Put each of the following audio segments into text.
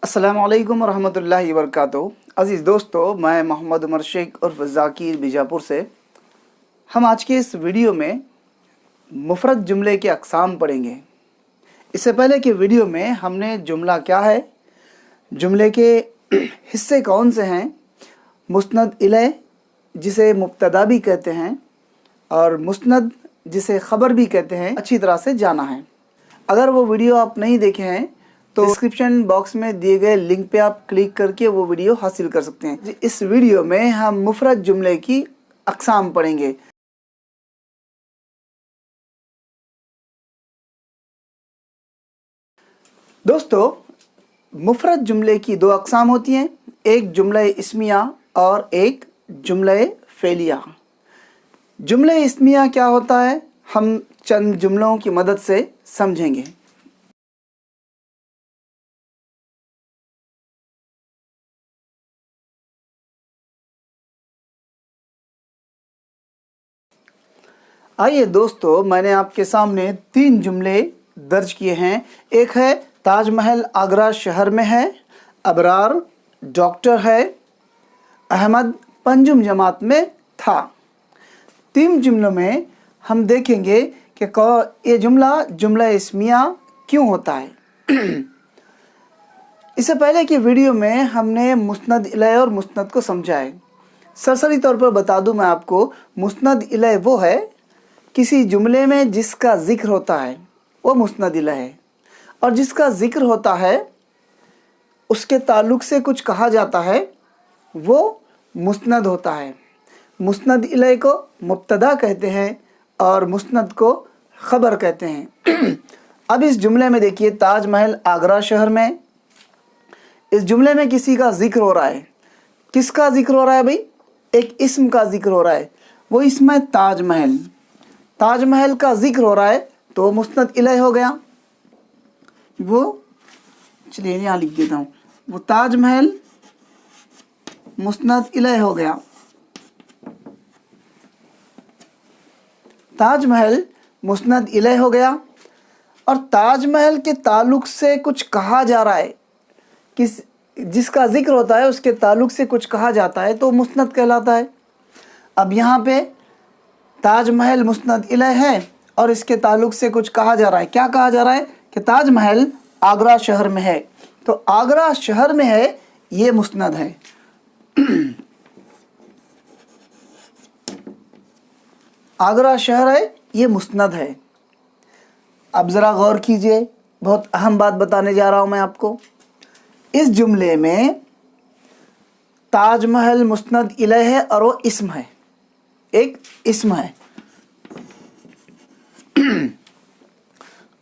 अस्सलामुअलैकुम वरहमतुल्लाहि वबरकातुहू। अज़ीज़ दोस्तों, मैं मोहम्मद उमर शेख उर्फ ज़ाकिर बीजापुर से। हम आज के इस वीडियो में मुफ़रद जुमले के अक़साम पढ़ेंगे। इससे पहले के वीडियो में हमने जुमला क्या है, जुमले के हिस्से कौन से हैं, मुस्नद इलैह जिसे मुब्तदा भी कहते हैं और मुस्नद जिसे ख़बर भी कहते हैं, अच्छी तरह से जाना है। अगर वो वीडियो आप नहीं देखे हैं तो डिस्क्रिप्शन बॉक्स में दिए गए लिंक पे आप क्लिक करके वो वीडियो हासिल कर सकते हैं। इस वीडियो में हम मुफ़रद जुमले की अक़साम पढ़ेंगे। दोस्तों, मुफ़रद जुमले की दो अक़साम होती हैं, एक जुमला इस्मिया और एक जुमला फ़ेलिया। जुमला इस्मिया क्या होता है, हम चंद जुमलों की मदद से समझेंगे। आइए दोस्तों, मैंने आपके सामने 3 जुमले दर्ज किए हैं। एक है ताजमहल आगरा शहर में है, अबरार डॉक्टर है, अहमद पंजुम जमात में था। 3 जुमलों में हम देखेंगे कि ये जुमला इस्मिया क्यों होता है। इससे पहले की वीडियो में हमने मुस्नद इलैह और मुस्नद को समझा है। सरसरी तौर पर बता दूं मैं आपको, मुस्नद इलैह वो है किसी जुमले में जिसका ज़िक्र होता है वो मुस्नद इलैह है, और जिसका ज़िक्र होता है उसके ताल्लुक़ से कुछ कहा जाता है वो मुस्नद होता है। मुस्नद इलैह को मुब्तदा कहते हैं और मुस्नद को ख़बर कहते हैं। अब इस जुमले में देखिए, ताजमहल आगरा शहर में, इस जुमले में किसी का ज़िक्र हो रहा है। किसका ज़िक्र हो रहा है भाई? एक इस्म का ज़िक्र हो रहा है, वो इस्म है ताजमहल। ताजमहल का ज़िक्र हो रहा है तो मुस्नद इलैह हो गया। वो चलिए यहाँ लिख देता हूँ, वो ताजमहल मुस्नद इलैह हो गया। ताजमहल मुस्नद इलैह हो गया, और ताजमहल के ताल्लुक़ से कुछ कहा जा रहा है, जिसका ज़िक्र होता है उसके ताल्लुक़ से कुछ कहा जाता है तो मुस्नद कहलाता है। अब यहाँ पे ताजमहल मुस्नद इलैह है और इसके ताल्लुक़ से कुछ कहा जा रहा है। क्या कहा जा रहा है कि ताजमहल आगरा शहर में है, तो आगरा शहर में है ये मुस्नद है। आगरा शहर है ये मुस्नद है। अब ज़रा गौर कीजिए, बहुत अहम बात बताने जा रहा हूँ मैं आपको। इस जुमले में ताजमहल मुस्नद इलैह है और वो इस्म है, एक इस्म है।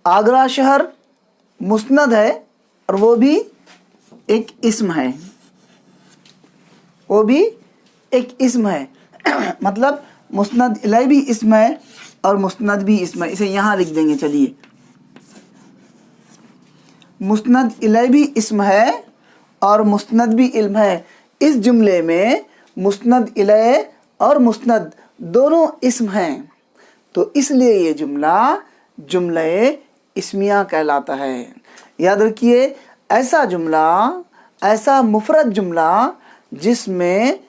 आगरा शहर मुस्नद है और वो भी एक इस्म है, वो भी एक इस्म है। मतलब मुस्नद इलैह भी इस्म है और मुस्नद भी इस्म है। इसे यहाँ लिख देंगे। चलिए, मुस्नद इलैह भी इस्म है और मुस्नद भी इल्म है। इस जुमले में मुस्नद इलैह और मुस्नद दोनों इस्म हैं, तो इसलिए ये जुमला इस्मिया कहलाता है। याद रखिए, ऐसा जुमला, ऐसा मुफ़रद जुमला जिसमें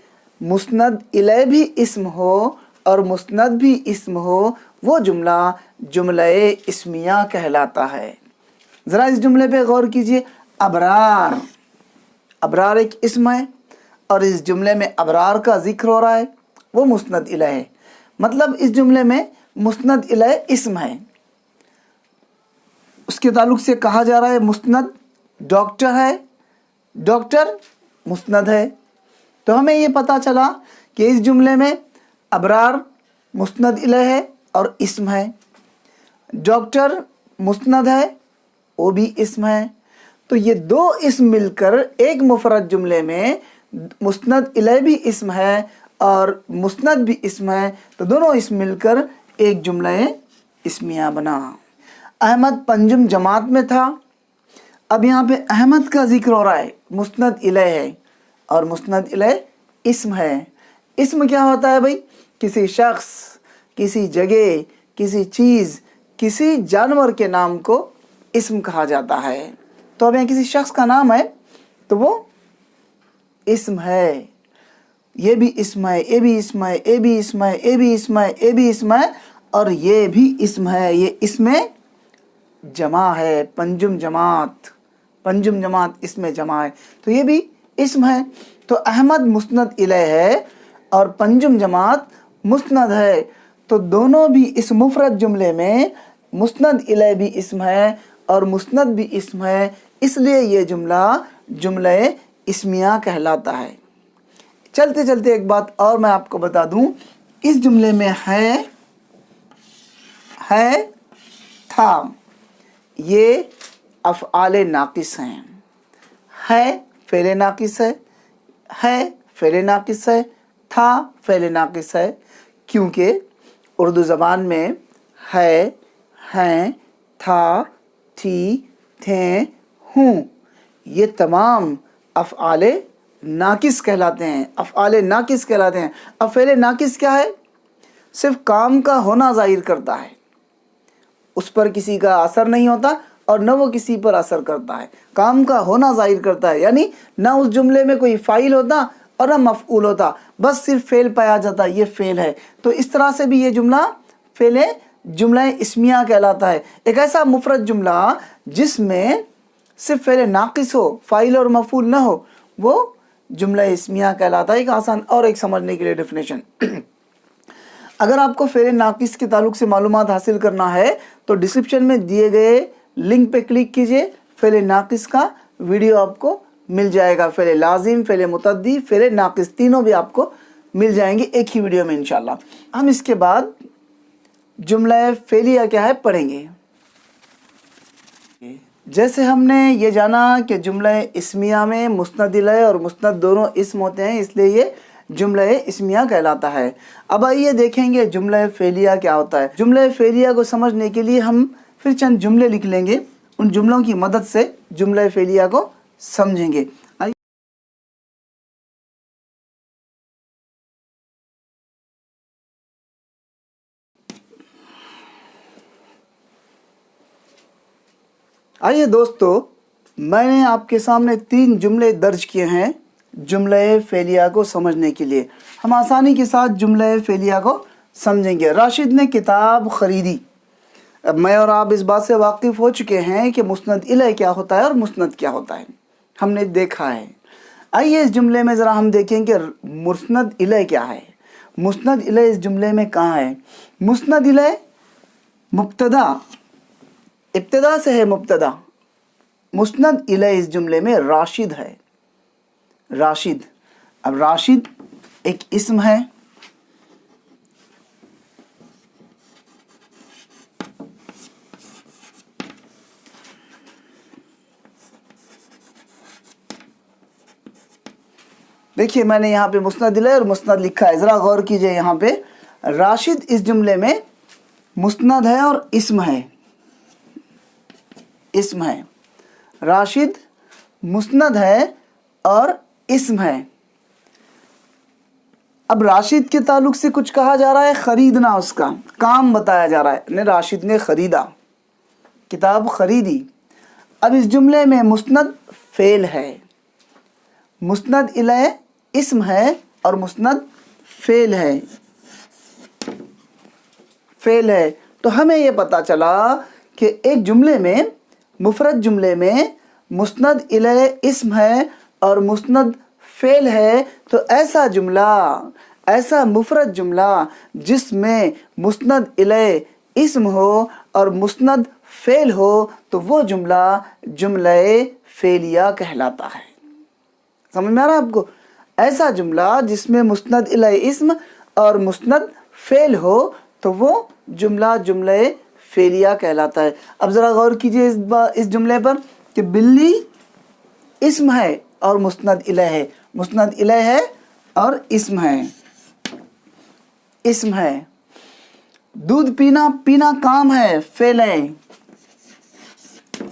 मुस्नद इलैह भी इस्म हो और मुस्नद भी इस्म हो, वो जुमला इस्मिया कहलाता है। ज़रा इस जुमले पे गौर कीजिए। अबरार एक इस्म है और इस जुमले में अबरार का ज़िक्र हो रहा है, वो मुस्नद इलैह है। मतलब इस जुमले में मुस्नद इलैह इस्म है, उसके ताल्लुक़ से कहा जा रहा है मुस्नद। डॉक्टर है, डॉक्टर मुस्नद है। तो हमें ये पता चला कि इस जुमले में अबरार मुस्नद इलैह है और इस्म है, डॉक्टर मुस्नद है, वो भी इस्म है। तो ये दो इस्म मिलकर एक मुफ़रद जुमले में मुस्नद इलैह भी इस्म है और मुस्नद भी इस्म है, तो दोनों इस्म मिलकर एक जुमला इस्मिया बना। अहमद पंजुम जमात में था। अब यहाँ पे अहमद का ज़िक्र हो रहा है, मुस्नद इलैह है और मुस्नद इलैह इस्म है। इस्म क्या होता है भाई? किसी शख्स, किसी जगह, किसी चीज़, किसी जानवर के नाम को इस्म कहा जाता है। तो अब यहाँ किसी शख्स का नाम है तो वो اسم ہے. یہ بھی اسم ہے, یہ بھی اسم ہے, یہ بھی اسم ہے, یہ بھی اسم ہے, یہ بھی اسم ہے, اور یہ بھی اسم ہے. یہ اسم جمع ہے, پنجم جماعت. پنجم جماعت اسم جمع ہے, تو یہ بھی اسم ہے. تو احمد مسند الیہ ہے اور پنجم جماعت مسند ہے. تو دونوں بھی اس مفرد جملے میں مسند الیہ بھی اسم ہے اور مسند بھی اسم ہے, اس لیے یہ جملہ اسمیہ کہلاتا ہے. چلتے چلتے ایک بات اور میں آپ کو بتا دوں, اس جملے میں ہے تھا, یہ افعال ناقص ہیں. ہے فعل ناقص ہے فعل ناقص ہے, تھا فعل ناقص ہے, کیونکہ اردو زبان میں ہے, ہیں, تھا, تھی, تھے, ہوں, یہ تمام افعال ناقص کہلاتے ہیں. افعال ناقص کہلاتے ہیں. اب فعل ناقص کیا ہے؟ صرف کام کا ہونا ظاہر کرتا ہے, اس پر کسی کا اثر نہیں ہوتا اور نہ وہ کسی پر اثر کرتا ہے. کام کا ہونا ظاہر کرتا ہے, یعنی نہ اس جملے میں کوئی فاعل ہوتا اور نہ مفعول ہوتا, بس صرف فعل پایا جاتا, یہ فعل ہے. تو اس طرح سے بھی یہ جملہ اسمیہ کہلاتا ہے. ایک ایسا مفرد جملہ جس میں صرف فعل ناقص ہو, فاعل اور مفعول نہ ہو, وہ جملہ اسمیہ کہلاتا ہے. ایک آسان اور ایک سمجھنے کے لیے ڈیفینیشن, اگر آپ کو فعل ناقص کے تعلق سے معلومات حاصل کرنا ہے تو ڈسکرپشن میں دیے گئے لنک پہ کلک کیجئے, فعل ناقص کا ویڈیو آپ کو مل جائے گا. فعل لازم, فعل متعدی, فعل ناقص, تینوں بھی آپ کو مل جائیں گے ایک ہی ویڈیو میں انشاءاللہ. ہم اس کے بعد جملہ فعلیہ کیا ہے پڑھیں گے. جیسے ہم نے یہ جانا کہ جملہ اسمیہ میں مسند الیہ اور مسند دونوں اسم ہوتے ہیں, اس لیے یہ جملہ اسمیہ کہلاتا ہے. اب آئیے دیکھیں گے جملہ فعلیہ کیا ہوتا ہے. جملہ فعلیہ کو سمجھنے کے لیے ہم پھر چند جملے لکھ لیں گے, ان جملوں کی مدد سے جملہ فعلیہ کو سمجھیں گے. آئیے دوستو, میں نے آپ کے سامنے 3 جملے درج کیے ہیں جملہ فعلیہ کو سمجھنے کے لیے. ہم آسانی کے ساتھ جملہ فعلیہ کو سمجھیں گے. راشد نے کتاب خریدی. اب میں اور آپ اس بات سے واقف ہو چکے ہیں کہ مسند الیہ کیا ہوتا ہے اور مسند کیا ہوتا ہے, ہم نے دیکھا ہے. آئیے اس جملے میں ذرا ہم دیکھیں کہ مسند الیہ کیا ہے. مسند الیہ اس جملے میں کہاں ہے؟ مسند الیہ مبتدا, ابتدا سے ہے مبتدا. مسند الیہ اس جملے میں راشد ہے. راشد, اب راشد ایک اسم ہے, دیکھیے میں نے یہاں پہ مسند الیہ اور مسند لکھا ہے, ذرا غور کیجئے. یہاں پہ راشد اس جملے میں مسند ہے اور اسم ہے. اسم ہے, راشد مسند ہے اور اسم ہے. اب راشد کے تعلق سے کچھ کہا جا رہا ہے, خریدنا, اس کا کام بتایا جا رہا ہے. راشد نے خریدا, کتاب خریدی. اب اس جملے میں مسند فعل ہے, مسند الیہ اسم ہے اور مسند فعل ہے. فعل ہے تو ہمیں یہ پتا چلا کہ ایک جملے میں, مفرد جملے میں مسند الیہ اسم ہے اور مسند فعل ہے, تو ایسا جملہ, ایسا مفرد جملہ جس میں مسند الیہ اسم ہو اور مسند فعل ہو, تو وہ جملہ فعلیہ کہلاتا ہے. سمجھ میں آ رہا ہے آپ کو؟ ایسا جملہ جس میں مسند الیہ اسم اور مسند فعل ہو تو وہ جملہ فعلیہ کہلاتا ہے. اب ذرا غور کیجئے اس جملے پر کہ بلی اسم ہے اور مسند الیہ ہے. مسند الیہ ہے اور اسم ہے. اسم ہے. دودھ پینا کام ہے, فعل ہے.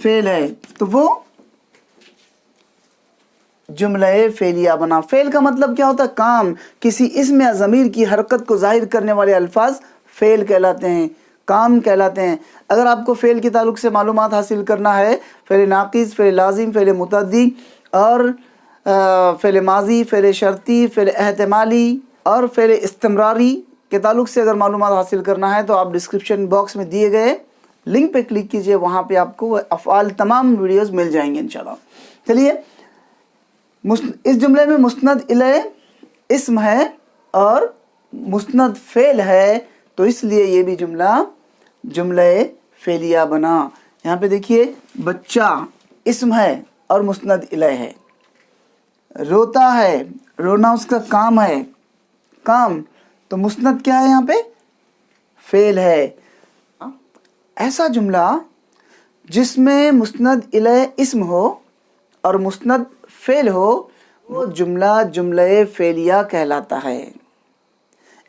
فعل ہے تو وہ جملہ فعلیہ بنا. فعل کا مطلب کیا ہوتا ہے؟ کام. کسی اسم یا ضمیر کی حرکت کو ظاہر کرنے والے الفاظ فعل کہلاتے ہیں, کام کہلاتے ہیں. اگر آپ کو فعل کے تعلق سے معلومات حاصل کرنا ہے, فعل ناقص, فعل لازم, فعل متعدی اور फ़ेल माजी, फ़ेल शर्ती, फ़ेल एहतमाली और फ़ेल इस्तिमरारी के ताल्लुक़ से अगर मालूमात हासिल करना है तो आप डिस्क्रिप्शन बॉक्स में दिए गए लिंक पे क्लिक कीजिए, वहाँ पे आपको अफ़आल तमाम वीडियोस मिल जाएंगे इंशाल्लाह। चलिए, इस जुमले में मुस्नद इलैह इस्म है और मुस्नद फ़ेल है, तो इसलिए ये भी जुमला जुमले फ़ेलिया बना। यहाँ पे देखिए, बच्चा इस्म है और मुस्नद इलैह है। रोता है, रोना उसका काम है, काम, तो मुस्नद क्या है यहाँ पे? फ़ेल है। ऐसा जुमला जिसमें मुस्नद इलैह इस्म हो और मुस्नद फ़ेल हो, वो जुमला जुमले फ़ेलिया कहलाता है।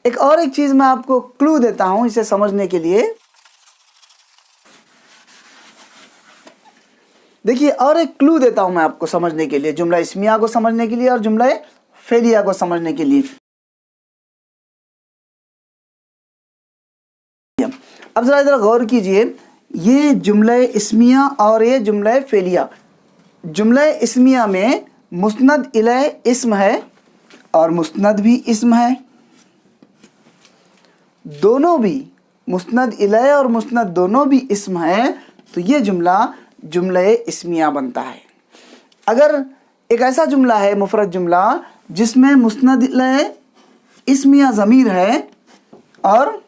एक चीज़ मैं आपको क्लू देता हूँ इसे समझने के लिए। देखिए, और एक क्लू देता हूँ मैं आपको समझने के लिए, जुमला इस्मिया को समझने के लिए और जुमला फ़ेलिया को समझने के लिए। अब ज़रा इधर गौर कीजिए, ये जुमला इस्मिया और ये जुमला फ़ेलिया। जुमला इस्मिया में मुस्नद इलैह इस्म है और मुस्नद भी इस्म है, दोनों भी मुस्नद इलैह और मुस्नद दोनों भी इस्म है, तो ये जुमला जुमला इस्मिया बनता है। अगर एक ऐसा जुमला है, मुफरद जुमला, जिसमें मुस्नद इलैह इस्मिया ज़मीर है और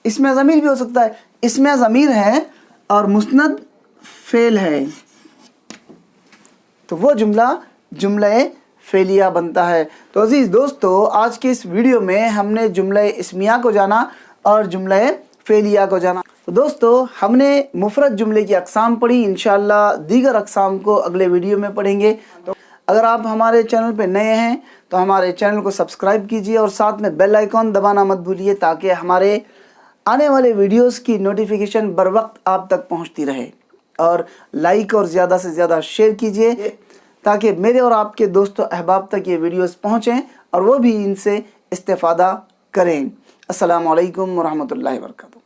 इसमें ज़मीर भी हो सकता है, इसमें ज़मीर है और मुस्नद फ़ेल है, तो वो जुमला जुमला फ़ेलिया बनता है। तो अज़ीज़ दोस्तों, आज के इस वीडियो में हमने जुमला इस्मिया को जाना और जुमला फ़ेलिया को जाना। तो दोस्तों, हमने मुफरद जुमले की अक़साम पढ़ी, इंशाअल्लाह दीगर अक़साम को अगले वीडियो में पढ़ेंगे। तो अगर आप हमारे चैनल पे नए हैं तो हमारे चैनल को सब्सक्राइब कीजिए और साथ में बेल आइकॉन दबाना मत भूलिए, ताकि हमारे आने वाले वीडियोस की नोटिफिकेशन बर वक्त आप तक पहुंचती रहे। और लाइक और ज़्यादा से ज़्यादा शेयर कीजिए, ताकि मेरे और आपके दोस्तों अहबाब तक ये वीडियोस पहुँचें और वो भी इनसे इस्तेफ़ादा करें। अस्सलामु अलैकुम व रहमतुल्लाहि व बरकातुहू।